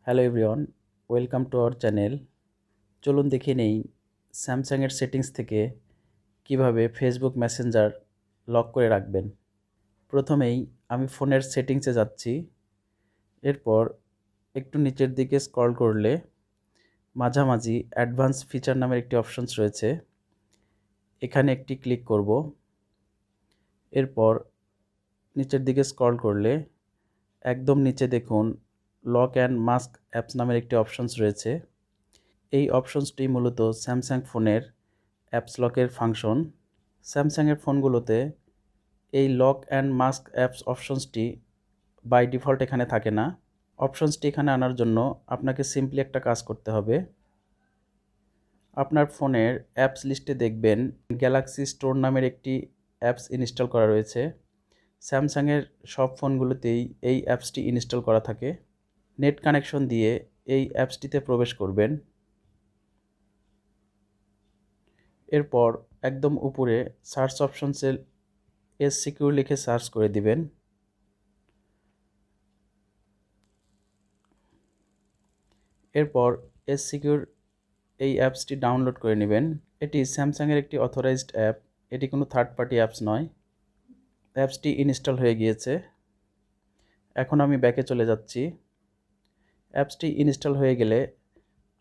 Hello everyone, welcome to our channel. চলুন দেখে নেই স্যামসাংয়ের সেটিংস থেকে কিভাবে ফেসবুক মেসেঞ্জার লক করে রাখবেন। প্রথমেই আমি ফোনের সেটিংসে যাচ্ছি। এরপর একটু নিচের দিকে স্ক্রল করলে মাঝামাঝি অ্যাডভান্স ফিচার নামের একটি অপশনস রয়েছে, এখানে একটি ক্লিক করব। এরপর নিচের দিকে স্ক্রল করলে একদম নিচে দেখুন লক অ্যান্ড মাস্ক অ্যাপস নামের একটি অপশনস রয়েছে। এই অপশনসটি মূলত স্যামসাং ফোনের অ্যাপস লকের ফাংশন। স্যামসাংয়ের ফোনগুলোতে এই লক অ্যান্ড মাস্ক অ্যাপস অপশনসটি বাই ডিফল্ট এখানে থাকে না। অপশনসটি এখানে আনার জন্য আপনাকে সিম্পলি একটা কাজ করতে হবে। আপনার ফোনের অ্যাপস লিস্টে দেখবেন গ্যালাক্সি স্টোর নামের একটি অ্যাপস ইনস্টল করা রয়েছে। স্যামসাংয়ের সব ফোনগুলোতেই এই অ্যাপসটি ইনস্টল করা থাকে। নেট কানেকশন দিয়ে এই অ্যাপসটিতে প্রবেশ করবেন। এরপর একদম উপরে সার্চ অপশনসে সিকিউর লিখে সার্চ করে দিবেন। এরপর সিকিউর এই অ্যাপসটি ডাউনলোড করে নেবেন। এটি স্যামসাংয়ের একটি অথরাইজড অ্যাপ, এটি কোনো থার্ড পার্টি অ্যাপস নয়। অ্যাপসটি ইনস্টল হয়ে গিয়েছে। এখন আমি ব্যাকে চলে যাচ্ছি। অ্যাপসটি ইনস্টল হয়ে গেলে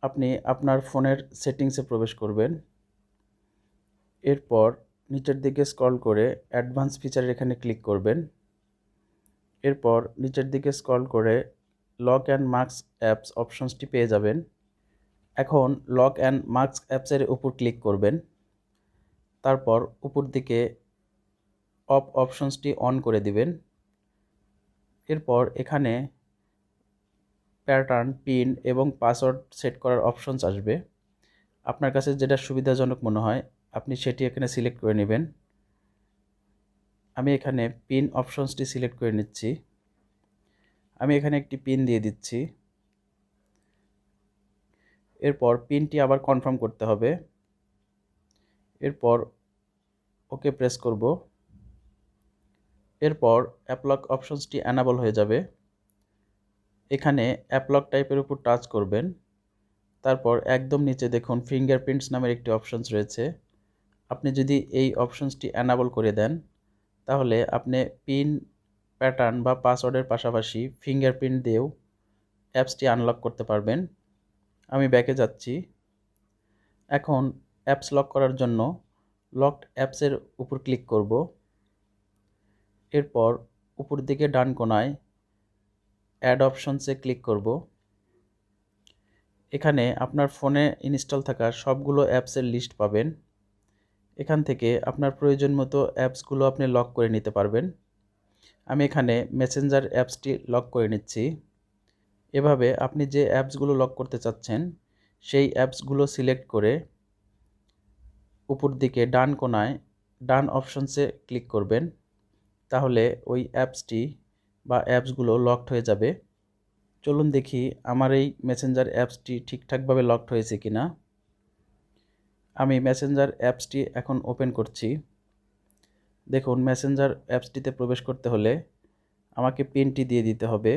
আপনি আপনার ফোনের সেটিংসে প্রবেশ করবেন। এরপর নিচের দিকে স্ক্রল করে অ্যাডভান্স ফিচারের এখানে ক্লিক করবেন। এরপর নিচের দিকে স্ক্রল করে লক অ্যান্ড মাস্ক অ্যাপস অপশনসটি পেয়ে যাবেন। এখন লক অ্যান্ড মাস্ক অ্যাপসের উপর ক্লিক করবেন। তারপর উপর দিকে অফ অপশনসটি অন করে দিবেন। এরপর এখানে প্যাটার্ন, পিন এবং পাসওয়ার্ড সেট করার অপশনস আসবে। আপনার কাছে যেটা সুবিধাজনক মনে হয় আপনি সেটি এখানে সিলেক্ট করে নেবেন। আমি এখানে পিন অপশনসটি সিলেক্ট করে নিচ্ছি। আমি এখানে একটি পিন দিয়ে দিচ্ছি। এরপর পিনটি আবার কনফার্ম করতে হবে। এরপর ওকে প্রেস করব। এরপর অ্যাপলক অপশনসটি অ্যানাবল হয়ে যাবে। এখানে অ্যাপলক টাইপের উপর টাচ করবেন। তারপর একদম নিচে দেখুন ফিঙ্গারপ্রিন্টস নামের একটি অপশনস রয়েছে। আপনি যদি এই অপশনসটি অ্যানাবল করে দেন তাহলে আপনি পিন, প্যাটার্ন বা পাসওয়ার্ডের পাশাপাশি ফিঙ্গারপ্রিন্ট দিয়েও অ্যাপসটি আনলক করতে পারবেন। আমি ব্যাকে যাচ্ছি। এখন অ্যাপস লক করার জন্য লকড অ্যাপসের উপর ক্লিক করব। এরপর উপর দিকে ডান কোণায় অ্যাড অপশনসে ক্লিক করব। এখানে আপনার ফোনে ইনস্টল থাকা সবগুলো অ্যাপসের লিস্ট পাবেন। এখান থেকে আপনার প্রয়োজন মতো অ্যাপসগুলো আপনি লক করে নিতে পারবেন। আমি এখানে মেসেঞ্জার অ্যাপসটি লক করে নিচ্ছি। এভাবে আপনি যে অ্যাপসগুলো লক করতে চাচ্ছেন সেই অ্যাপসগুলো সিলেক্ট করে উপর দিকে ডান কোণায় ডান অপশনসে ক্লিক করবেন। তাহলে ওই অ্যাপসটি বা অ্যাপসগুলো লকড হয়ে যাবে। চলুন দেখি আমার এই মেসেঞ্জার অ্যাপসটি ঠিকঠাকভাবে লকড হয়েছে কিনা। আমি মেসেঞ্জার অ্যাপসটি এখন ওপেন করছি। দেখুন মেসেঞ্জার অ্যাপসটিতে প্রবেশ করতে হলে আমাকে পিনটি দিয়ে দিতে হবে,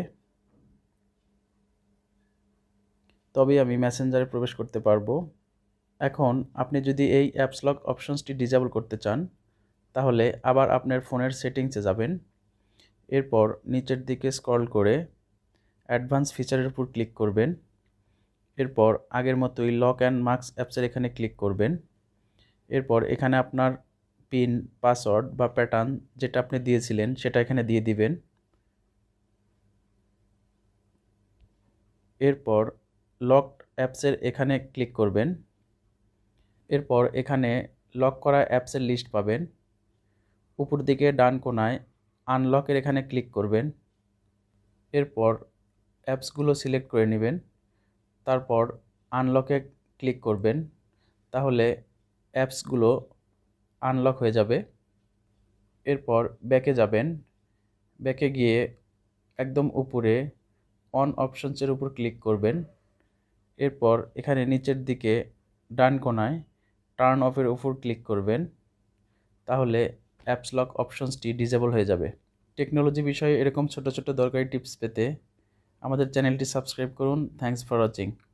তবেই আমি মেসেঞ্জারে প্রবেশ করতে পারবো। এখন আপনি যদি এই অ্যাপস লক অপশনসটি ডিসেবল করতে চান তাহলে আবার আপনার ফোনের সেটিংসে যাবেন। এরপর নিচের দিকে স্ক্রল করে অ্যাডভান্স ফিচারের উপর ক্লিক করবেন। এরপর আগের মতোই লক অ্যান্ড মাস্ক অ্যাপসের এখানে ক্লিক করবেন। এরপর এখানে আপনার পিন, পাসওয়ার্ড বা প্যাটার্ন যেটা আপনি দিয়েছিলেন সেটা এখানে দিয়ে দিবেন। এরপর লকড অ্যাপসের এখানে ক্লিক করবেন। এরপর এখানে লক করা অ্যাপসের লিস্ট পাবেন। উপর দিকে ডান কোণায় আনলকের এখানে ক্লিক করবেন। এরপর অ্যাপসগুলো সিলেক্ট করে নেবেন। তারপর আনলকে ক্লিক করবেন। তাহলে অ্যাপসগুলো আনলক হয়ে যাবে। এরপর ব্যাকে যাবেন। ব্যাকে গিয়ে একদম উপরে অন অপশনসের উপর ক্লিক করবেন। এরপর এখানে নিচের দিকে ডান কোণায় টার্ন অফের উপর ক্লিক করবেন। তাহলে অ্যাপস লক অপশনসটি ডিসেবল হয়ে যাবে। টেকনোলজি বিষয়ে এরকম ছোট ছোট দরকারি টিপস পেতে আমাদের চ্যানেলটি সাবস্ক্রাইব করুন। Thanks for watching.